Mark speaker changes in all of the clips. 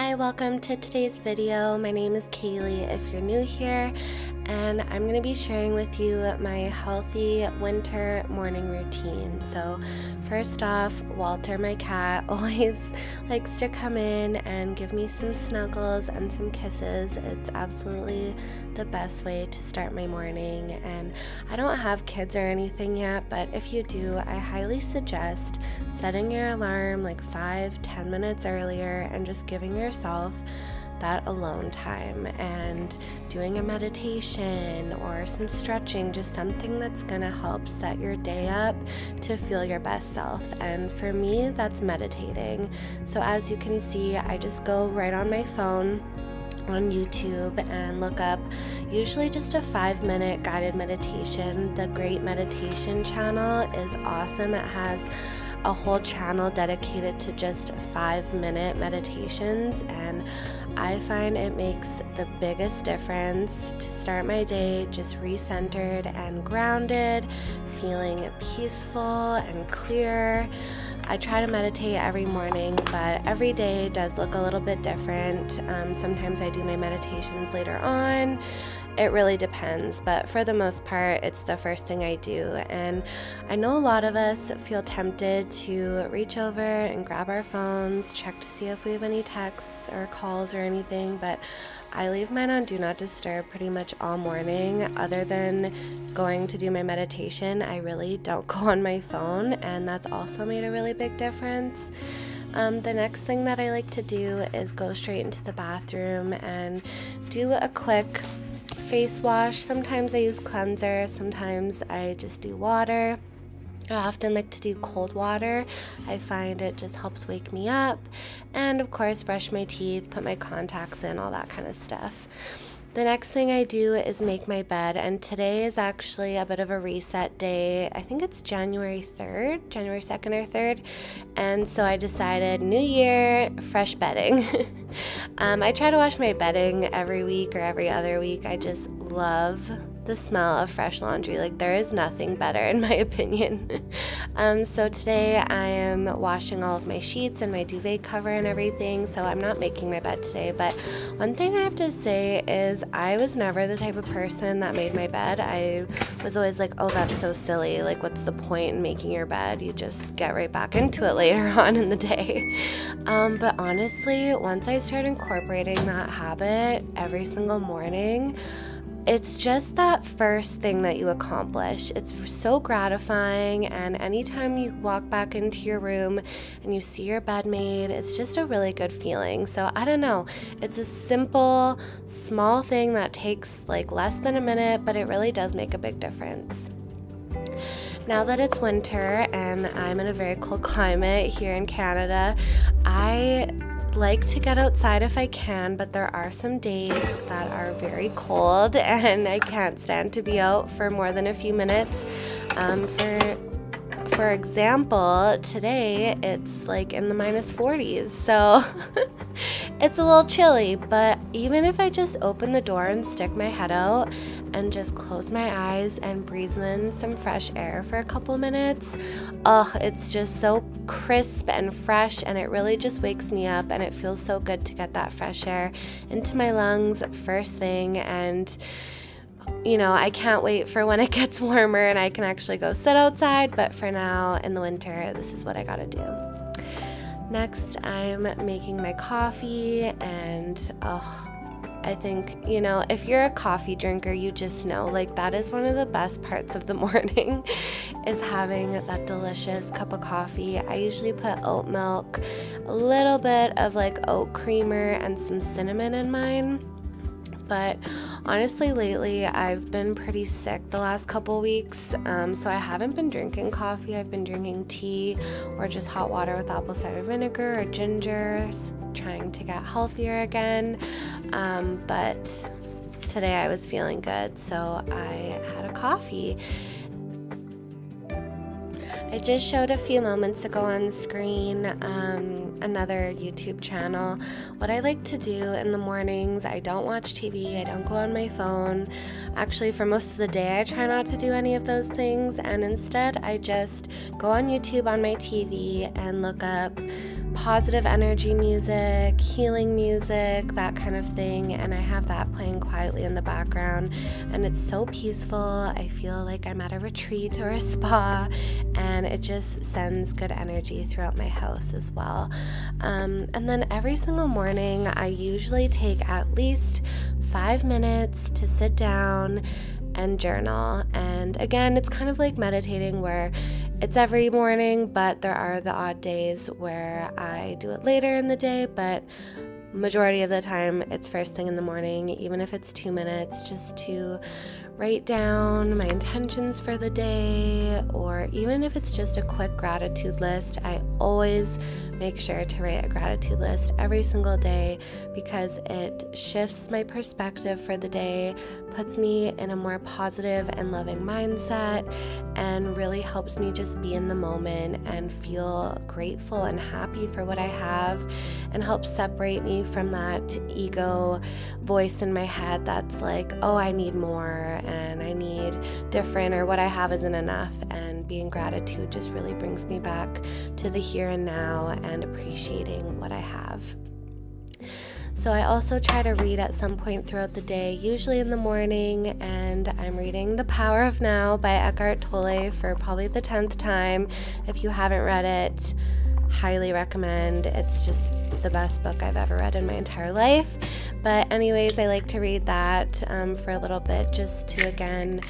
Speaker 1: Hi, welcome to today's video. My name is Kaylee if you're new here, and I'm going to be sharing with you my healthy winter morning routine. So first off, Walter, my cat, always likes to come in and give me some snuggles and some kisses. It's absolutely the best way to start my morning, and I don't have kids or anything yet, but if you do, I highly suggest setting your alarm like 5-10 minutes earlier and just giving yourself that alone time and doing a meditation or some stretching, just something that's gonna help set your day up to feel your best self. And for me, that's meditating. So as you can see, I just go right on my phone on YouTube and look up usually just a 5-minute guided meditation. The Great Meditation channel is awesome. It has a whole channel dedicated to just 5-minute meditations, and I find it makes the biggest difference to start my day just recentered and grounded, feeling peaceful and clear. I try to meditate every morning, but every day does look a little bit different. Sometimes I do my meditations later on. It really depends, but for the most part, it's the first thing I do. And I know a lot of us feel tempted to reach over and grab our phones, check to see if we have any texts or calls or anything, but I leave mine on Do Not Disturb pretty much all morning. Other than going to do my meditation, I really don't go on my phone, and that's also made a really big difference. The next thing that I like to do is go straight into the bathroom and do a quick face wash. Sometimes I use cleanser, sometimes I just do water. I often like to do cold water. I find it just helps wake me up. And of course, brush my teeth, put my contacts in, all that kind of stuff. The next thing I do is make my bed, and today is actually a bit of a reset day. I think it's January 2nd or 3rd, and so I decided new year, fresh bedding. I try to wash my bedding every week or every other week. I just love the smell of fresh laundry. Like, there is nothing better in my opinion. So today I am washing all of my sheets and my duvet cover and everything, so I'm not making my bed today. But one thing I have to say is I was never the type of person that made my bed. I was always like, oh, that's so silly, like what's the point in making your bed? You just get right back into it later on in the day. But honestly, once I started incorporating that habit every single morning, it's just that first thing that you accomplish. It's so gratifying, and anytime you walk back into your room and you see your bed made, it's just a really good feeling. So I don't know, it's a simple, small thing that takes like less than a minute, but it really does make a big difference. Now that it's winter and I'm in a very cold climate here in Canada, I like to get outside if I can, but there are some days that are very cold and I can't stand to be out for more than a few minutes. For example, today it's like in the -40s, so it's a little chilly, but even if I just open the door and stick my head out and just close my eyes and breathe in some fresh air for a couple minutes, oh, it's just so crisp and fresh, and it really just wakes me up, and it feels so good to get that fresh air into my lungs first thing. And you know, I can't wait for when it gets warmer and I can actually go sit outside, but for now in the winter, this is what I gotta do. Next, I'm making my coffee, and I think, you know, if you're a coffee drinker, you just know, like, that is one of the best parts of the morning is having that delicious cup of coffee. I usually put oat milk, a little bit of like oat creamer, and some cinnamon in mine. But honestly, lately I've been pretty sick the last couple weeks, so I haven't been drinking coffee. I've been drinking tea or just hot water with apple cider vinegar or ginger, trying to get healthier again. But today I was feeling good, so I had a coffee. I just showed a few moments ago on the screen another YouTube channel. What I like to do in the mornings, I don't watch TV, I don't go on my phone. Actually, for most of the day, I try not to do any of those things, and instead I just go on YouTube on my TV and look up positive energy music, healing music, that kind of thing, and I have that playing quietly in the background, and it's so peaceful. I feel like I'm at a retreat or a spa, and it just sends good energy throughout my house as well. And then every single morning I usually take at least 5 minutes to sit down and journal. And again, it's kind of like meditating, where it's every morning, but there are the odd days where I do it later in the day, but majority of the time it's first thing in the morning, even if it's 2 minutes, just to write down my intentions for the day, or even if it's just a quick gratitude list. I always make sure to write a gratitude list every single day, because it shifts my perspective for the day, puts me in a more positive and loving mindset, and really helps me just be in the moment and feel grateful and happy for what I have, and helps separate me from that ego voice in my head that's like, oh, I need more and I need different, or what I have isn't enough. And being gratitude just really brings me back to the here and now and appreciating what I have. So I also try to read at some point throughout the day, usually in the morning, and I'm reading The Power of Now by Eckhart Tolle for probably the 10th time. If you haven't read it, highly recommend. It's just the best book I've ever read in my entire life. But anyways, I like to read that for a little bit, just to again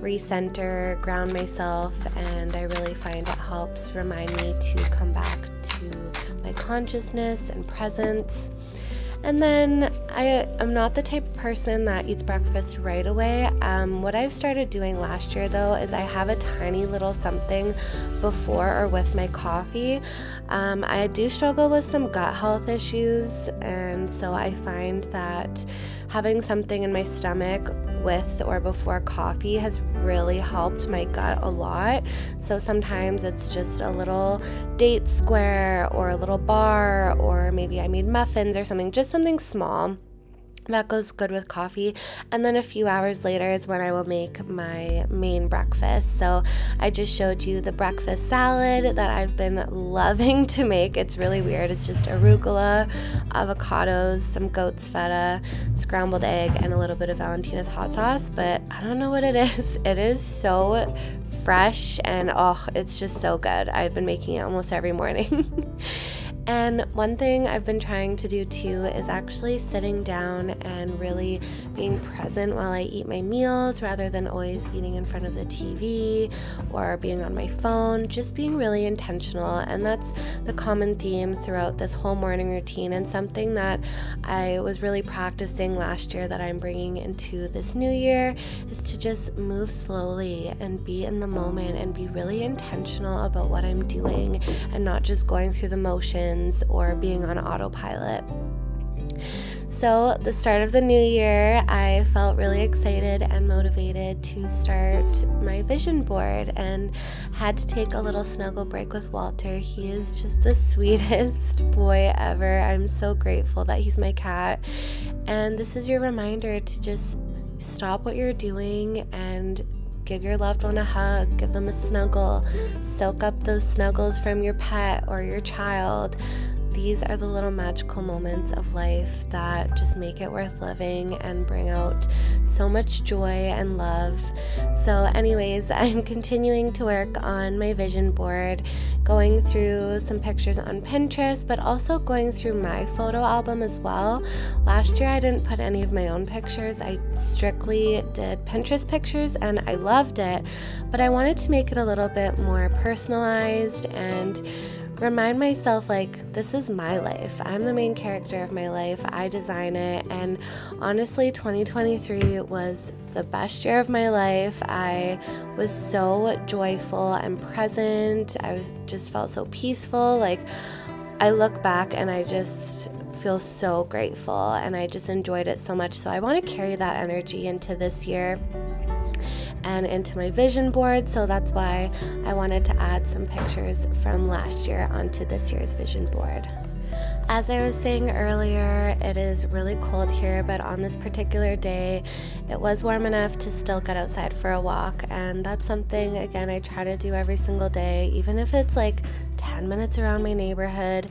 Speaker 1: recenter, ground myself, and I really find it helps remind me to come back to my consciousness and presence. And then I am not the type of person that eats breakfast right away. What I've started doing last year, though, is I have a tiny little something before or with my coffee. I do struggle with some gut health issues, and so I find that having something in my stomach with or before coffee has really helped my gut a lot. So sometimes it's just a little date square or a little bar, or maybe I made muffins or something, just something small that goes good with coffee. And then a few hours later is when I will make my main breakfast. So I just showed you the breakfast salad that I've been loving to make. It's really weird. It's just arugula, avocados, some goat's feta, scrambled egg, and a little bit of Valentina's hot sauce. But I don't know what it is. It is so fresh, and oh, it's just so good. I've been making it almost every morning. And one thing I've been trying to do too is actually sitting down and really being present while I eat my meals, rather than always eating in front of the TV or being on my phone, just being really intentional. And that's the common theme throughout this whole morning routine, and something that I was really practicing last year that I'm bringing into this new year, is to just move slowly and be in the moment and be really intentional about what I'm doing, and not just going through the motions or being on autopilot. So the start of the new year, I felt really excited and motivated to start my vision board, and had to take a little snuggle break with Walter. He is just the sweetest boy ever. I'm so grateful that he's my cat. And this is your reminder to just stop what you're doing and give your loved one a hug, give them a snuggle, soak up those snuggles from your pet or your child. These are the little magical moments of life that just make it worth living and bring out so much joy and love. So anyways, I'm continuing to work on my vision board, going through some pictures on Pinterest, but also going through my photo album as well. Last year I didn't put any of my own pictures. I strictly did Pinterest pictures, and I loved it, but I wanted to make it a little bit more personalized and remind myself, like, this is my life. I'm the main character of my life. I design it. And honestly, 2023 was the best year of my life. I was so joyful and present. Just felt so peaceful. Like, I look back and I just feel so grateful, and I just enjoyed it so much. So I want to carry that energy into this year and into my vision board. So that's why I wanted to add some pictures from last year onto this year's vision board. As I was saying earlier, it is really cold here, but on this particular day, it was warm enough to still get outside for a walk. And that's something, again, I try to do every single day, even if it's like 10 minutes around my neighborhood.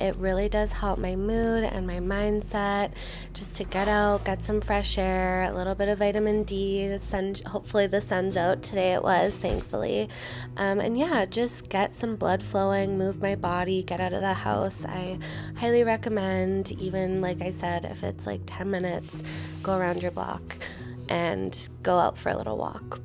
Speaker 1: It really does help my mood and my mindset just to get out, get some fresh air, a little bit of vitamin D. The sun, hopefully the sun's out. Today it was, thankfully. And yeah, just get some blood flowing, move my body, get out of the house. I highly recommend, even like I said, if it's like 10 minutes, go around your block and go out for a little walk.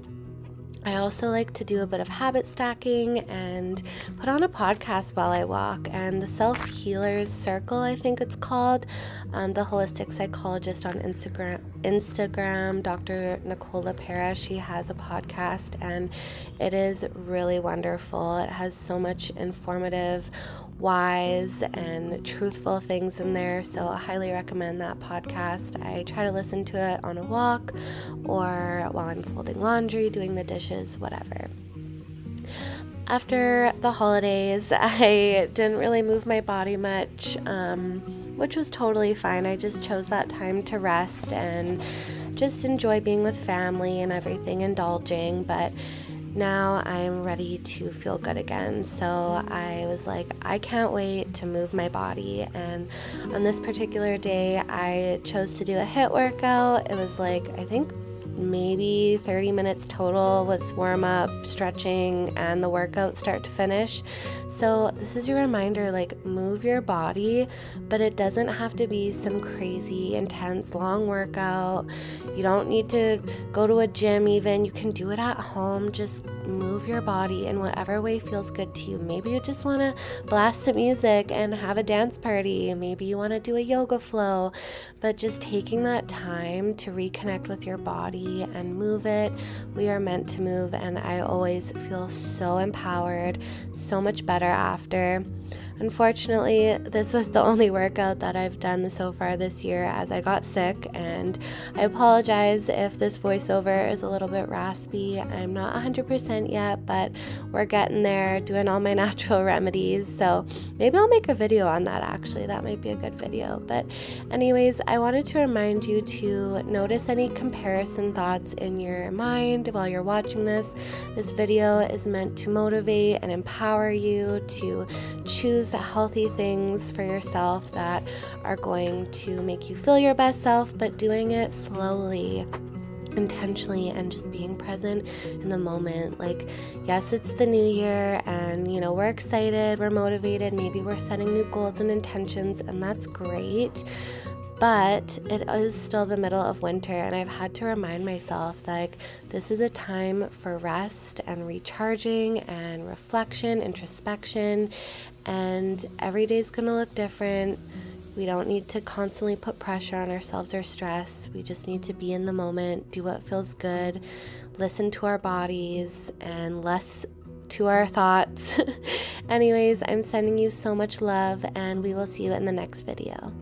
Speaker 1: I also like to do a bit of habit stacking and put on a podcast while I walk. And the Self-Healers Circle, I think it's called, the holistic psychologist on Instagram, Dr. Nicole LaPera, she has a podcast and it is really wonderful. It has so much informative, wise and truthful things in there, so I highly recommend that podcast. I try to listen to it on a walk or while I'm folding laundry, doing the dishes, whatever. After the holidays, I didn't really move my body much, which was totally fine. I just chose that time to rest and just enjoy being with family and everything, indulging, but now I'm ready to feel good again. So I was like, I can't wait to move my body. And on this particular day, I chose to do a HIIT workout. It was like, I think maybe 30 minutes total with warm up, stretching, and the workout start to finish. So this is your reminder, like, move your body, but it doesn't have to be some crazy, intense, long workout. You don't need to go to a gym even. You can do it at home. Just move your body in whatever way feels good to you. Maybe you just want to blast some music and have a dance party. Maybe you want to do a yoga flow, but just taking that time to reconnect with your body and move it. We are meant to move, and I always feel so empowered, so much better after. Unfortunately, this was the only workout that I've done so far this year as I got sick, and I apologize if this voiceover is a little bit raspy. I'm not 100% yet, but we're getting there, doing all my natural remedies, so maybe I'll make a video on that actually. That might be a good video. But anyways, I wanted to remind you to notice any comparison thoughts in your mind while you're watching this. This video is meant to motivate and empower you to choose healthy things for yourself that are going to make you feel your best self, but doing it slowly, intentionally, and just being present in the moment. Like, yes, it's the new year and we're excited, we're motivated, maybe we're setting new goals and intentions, and that's great. But it is still the middle of winter, and I've had to remind myself that this is a time for rest and recharging and reflection, introspection, and every day's gonna look different. We don't need to constantly put pressure on ourselves or stress. We just need to be in the moment, do what feels good, listen to our bodies, and less to our thoughts. Anyways, I'm sending you so much love, and we will see you in the next video.